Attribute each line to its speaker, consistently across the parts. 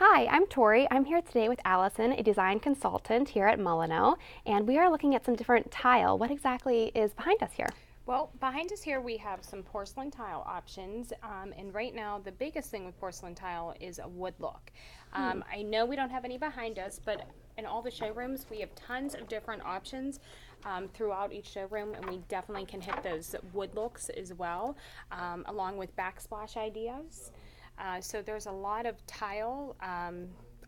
Speaker 1: Hi, I'm Tori. I'm here today with Allison, a design consultant here at Molyneaux, and we are looking at some different tile. What exactly is behind us here?
Speaker 2: Well, behind us here we have some porcelain tile options, and right now the biggest thing with porcelain tile is a wood look. I know we don't have any behind us, but in all the showrooms we have tons of different options throughout each showroom, and we definitely can hit those wood looks as well, along with backsplash ideas. So there's a lot of tile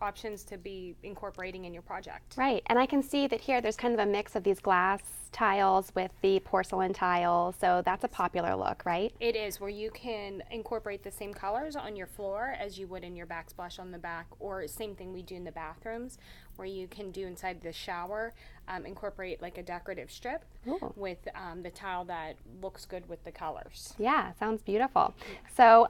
Speaker 2: options to be incorporating in your project.
Speaker 1: Right, and I can see that here there's kind of a mix of these glass tiles with the porcelain tiles, so that's a popular look, right?
Speaker 2: It is, where you can incorporate the same colors on your floor as you would in your backsplash on the back, or same thing we do in the bathrooms, where you can do inside the shower, incorporate like a decorative strip
Speaker 1: Ooh.
Speaker 2: with the tile that looks good with the colors.
Speaker 1: Yeah, sounds beautiful. So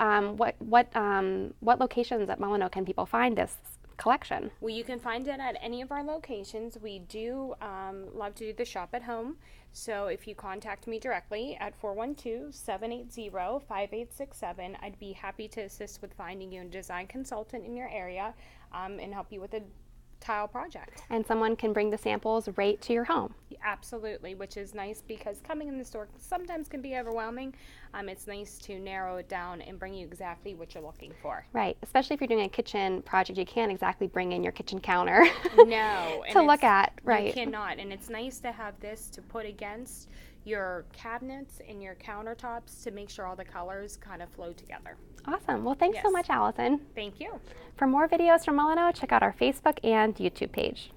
Speaker 1: what locations at Molyneaux can people find this collection?
Speaker 2: Well, you can find it at any of our locations. We do love to do the shop at home. So if you contact me directly at 412-780-5867, I'd be happy to assist with finding you a design consultant in your area and help you with a tile project.
Speaker 1: And someone can bring the samples right to your home.
Speaker 2: Absolutely, which is nice because coming in the store sometimes can be overwhelming. It's nice to narrow it down and bring you exactly what you're looking for.
Speaker 1: Right, especially if you're doing a kitchen project, you can't exactly bring in your kitchen counter
Speaker 2: No,
Speaker 1: to look at, right?
Speaker 2: You cannot, and it's nice to have this to put against your cabinets and your countertops to make sure all the colors kind of flow together.
Speaker 1: Awesome. Well, thanks so
Speaker 2: Yes.
Speaker 1: much, Allison.
Speaker 2: Thank you.
Speaker 1: For more videos from Molyneaux, check out our Facebook and YouTube page.